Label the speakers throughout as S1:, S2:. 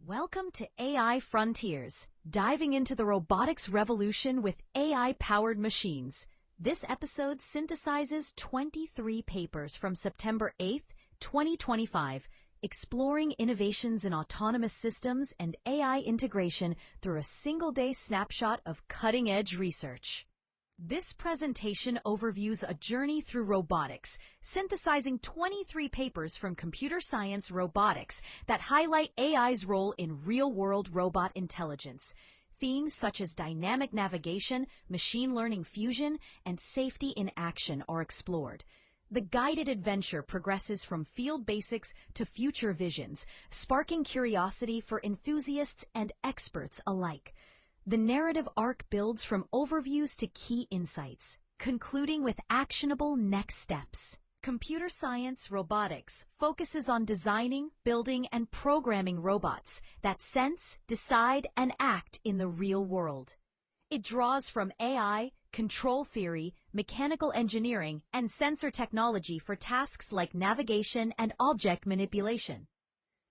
S1: Welcome to AI Frontiers, diving into the robotics revolution with AI-powered machines. This episode synthesizes 23 papers from September 8th, 2025, exploring innovations in autonomous systems and AI integration through a single-day snapshot of cutting-edge research. This presentation overviews a journey through robotics, synthesizing 23 papers from computer science robotics that highlight AI's role in real-world robot intelligence. Themes such as dynamic navigation, machine learning fusion, and safety in action are explored. The guided adventure progresses from field basics to future visions, sparking curiosity for enthusiasts and experts alike. The narrative arc builds from overviews to key insights, concluding with actionable next steps. Computer science robotics focuses on designing, building, and programming robots that sense, decide, and act in the real world. It draws from AI, control theory, mechanical engineering, and sensor technology for tasks like navigation and object manipulation.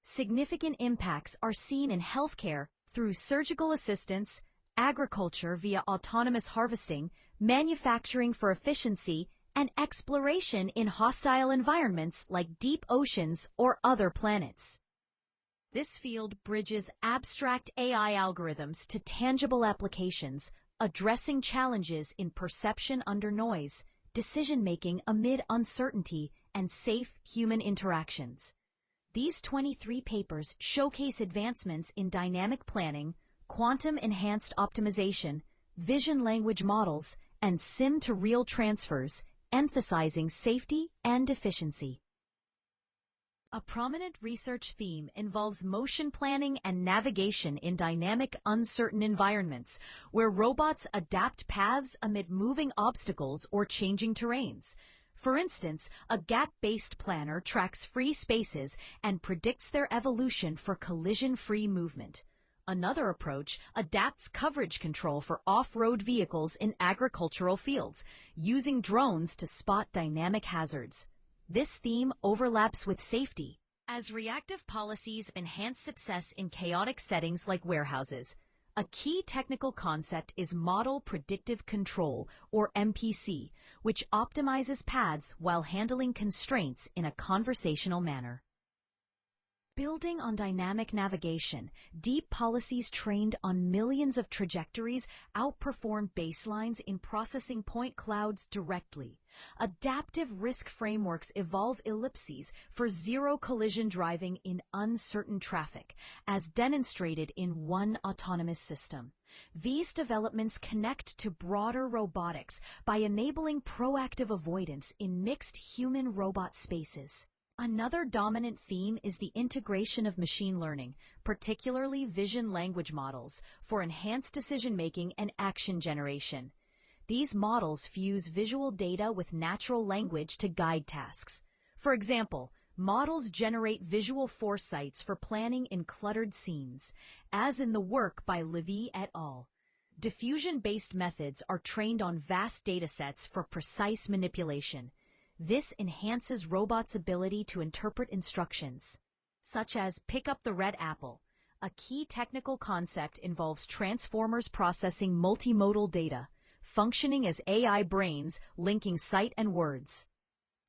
S1: Significant impacts are seen in healthcare through surgical assistance, agriculture via autonomous harvesting, manufacturing for efficiency, and exploration in hostile environments like deep oceans or other planets. This field bridges abstract AI algorithms to tangible applications, addressing challenges in perception under noise, decision-making amid uncertainty, and safe human interactions. These 23 papers showcase advancements in dynamic planning, quantum-enhanced optimization, vision language models, and sim-to-real transfers, emphasizing safety and efficiency. A prominent research theme involves motion planning and navigation in dynamic, uncertain environments, where robots adapt paths amid moving obstacles or changing terrains. For instance, a gap-based planner tracks free spaces and predicts their evolution for collision-free movement. Another approach adapts coverage control for off-road vehicles in agricultural fields, using drones to spot dynamic hazards. This theme overlaps with safety, as reactive policies enhance success in chaotic settings like warehouses. A key technical concept is Model Predictive Control, or MPC, which optimizes paths while handling constraints in a conversational manner. Building on dynamic navigation, deep policies trained on millions of trajectories outperform baselines in processing point clouds directly. Adaptive risk frameworks evolve ellipses for zero collision driving in uncertain traffic, as demonstrated in one autonomous system. These developments connect to broader robotics by enabling proactive avoidance in mixed human-robot spaces. Another dominant theme is the integration of machine learning, particularly vision language models, for enhanced decision-making and action generation. These models fuse visual data with natural language to guide tasks. For example, models generate visual foresights for planning in cluttered scenes, as in the work by Levy et al. Diffusion-based methods are trained on vast datasets for precise manipulation. This enhances robots' ability to interpret instructions, such as pick up the red apple. A key technical concept involves transformers processing multi-modal data, functioning as AI brains linking sight and words.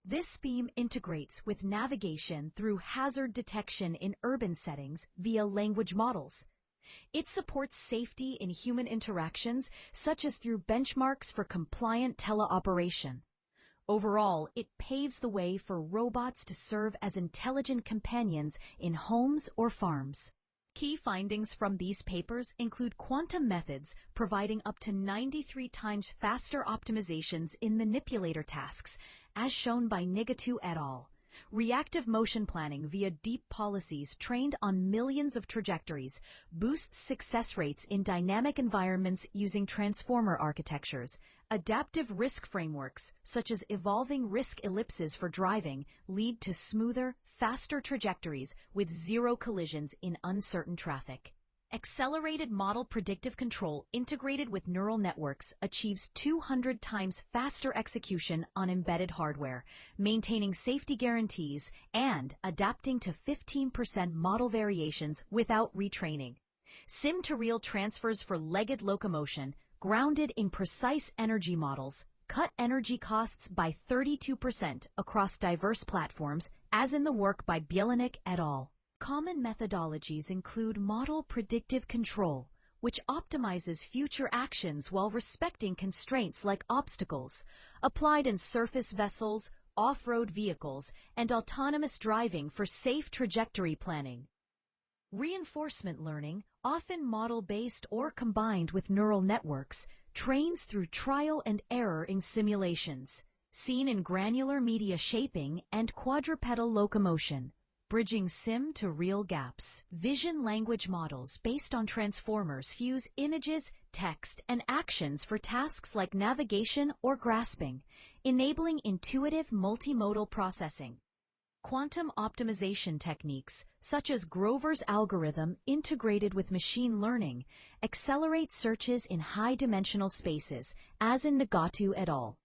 S1: This theme integrates with navigation through hazard detection in urban settings via language models. It supports safety in human interactions, such as through benchmarks for compliant teleoperation. Overall, it paves the way for robots to serve as intelligent companions in homes or farms. Key findings from these papers include quantum methods providing up to 93 times faster optimizations in manipulator tasks, as shown by Nigatu et al. Reactive motion planning via deep policies trained on millions of trajectories boosts success rates in dynamic environments using transformer architectures. Adaptive risk frameworks, such as evolving risk ellipses for driving, lead to smoother, faster trajectories with zero collisions in uncertain traffic. Accelerated model predictive control integrated with neural networks achieves 200 times faster execution on embedded hardware, maintaining safety guarantees and adapting to 15% model variations without retraining. Sim-to-real transfers for legged locomotion, grounded in precise energy models, cut energy costs by 32% across diverse platforms, as in the work by Bielanek et al. Common methodologies include model predictive control, which optimizes future actions while respecting constraints like obstacles, applied in surface vessels, off-road vehicles, and autonomous driving for safe trajectory planning. Reinforcement learning, often model-based or combined with neural networks, trains through trial and error in simulations, seen in granular media shaping and quadrupedal locomotion, bridging sim to real gaps. Vision language models based on transformers fuse images, text, and actions for tasks like navigation or grasping, enabling intuitive multimodal processing. Quantum optimization techniques, such as Grover's algorithm integrated with machine learning, accelerate searches in high-dimensional spaces, as in Nagatu et al.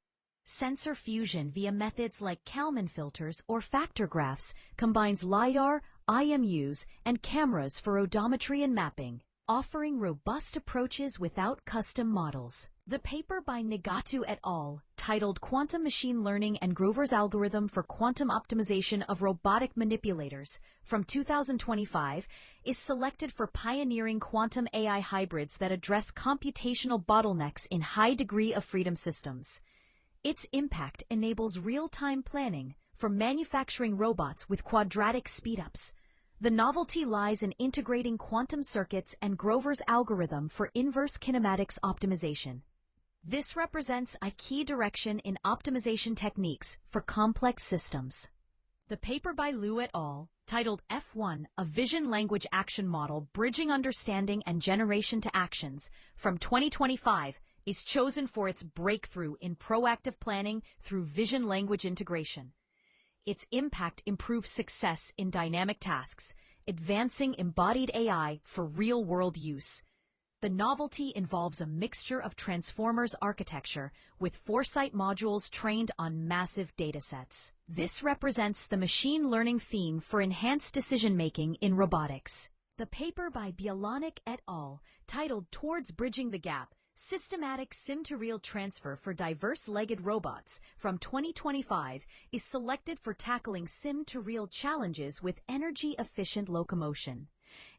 S1: Sensor fusion via methods like Kalman filters or factor graphs combines LiDAR, IMUs, and cameras for odometry and mapping, offering robust approaches without custom models. The paper by Nagatu et al., titled Quantum Machine Learning and Grover's Algorithm for Quantum Optimization of Robotic Manipulators from 2025, is selected for pioneering quantum AI hybrids that address computational bottlenecks in high degree of freedom systems. Its impact enables real-time planning for manufacturing robots with quadratic speedups. The novelty lies in integrating quantum circuits and Grover's algorithm for inverse kinematics optimization. This represents a key direction in optimization techniques for complex systems. The paper by Liu et al., titled F1, a Vision Language Action Model Bridging Understanding and Generation to Actions, from 2025, is chosen for its breakthrough in proactive planning through vision language integration. Its impact improves success in dynamic tasks, advancing embodied AI for real-world use. The novelty involves a mixture of transformers architecture with foresight modules trained on massive datasets. This represents the machine learning theme for enhanced decision-making in robotics. The paper by Bielanek et al., titled Towards Bridging the Gap, Systematic Sim-to-Real Transfer for Diverse-Legged Robots from 2025 is selected for tackling sim-to-real challenges with energy-efficient locomotion.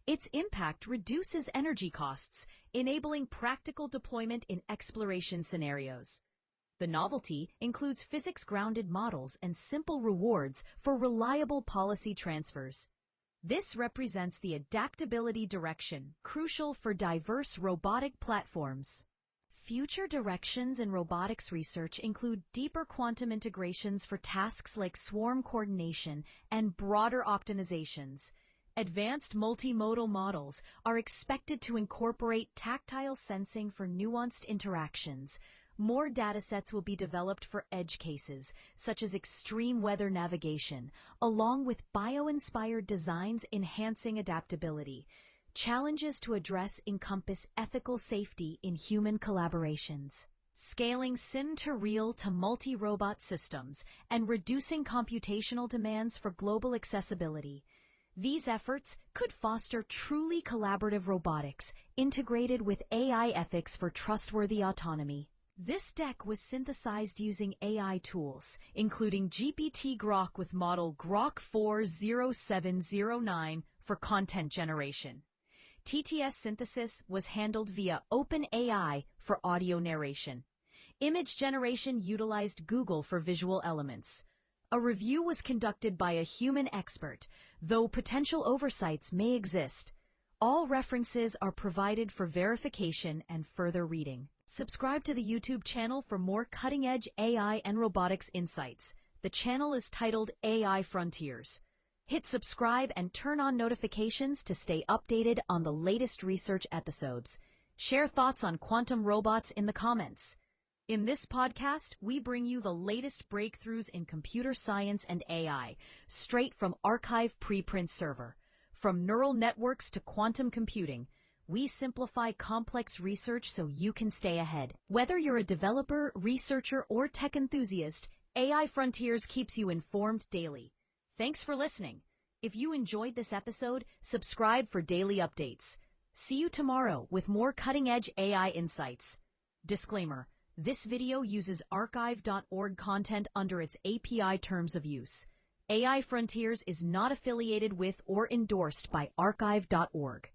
S1: Its impact reduces energy costs, enabling practical deployment in exploration scenarios. The novelty includes physics-grounded models and simple rewards for reliable policy transfers. This represents the adaptability direction crucial for diverse robotic platforms. Future directions in robotics research include deeper quantum integrations for tasks like swarm coordination and broader optimizations. Advanced multimodal models are expected to incorporate tactile sensing for nuanced interactions. More datasets will be developed for edge cases, such as extreme weather navigation, along with bio-inspired designs enhancing adaptability. Challenges to address encompass ethical safety in human collaborations, scaling sim-to-real to multi-robot systems, and reducing computational demands for global accessibility. These efforts could foster truly collaborative robotics, integrated with AI ethics for trustworthy autonomy. This deck was synthesized using AI tools, including GPT-Grok with model Grok 40709 for content generation. TTS synthesis was handled via OpenAI for audio narration. Image generation utilized Google for visual elements. A review was conducted by a human expert, though potential oversights may exist. All references are provided for verification and further reading. Subscribe to the YouTube channel for more cutting-edge AI and robotics insights. The channel is titled AI Frontiers. Hit subscribe and turn on notifications to stay updated on the latest research episodes. Share thoughts on quantum robots in the comments. In this podcast, we bring you the latest breakthroughs in computer science and AI, straight from arXiv preprint server. From neural networks to quantum computing, We simplify complex research so you can stay ahead. Whether you're a developer, researcher, or tech enthusiast, AI Frontiers keeps you informed daily. Thanks for listening. If you enjoyed this episode, subscribe for daily updates. See you tomorrow with more cutting-edge AI insights. Disclaimer: this video uses arXiv.org content under its API terms of use. AI Frontiers is not affiliated with or endorsed by arXiv.org.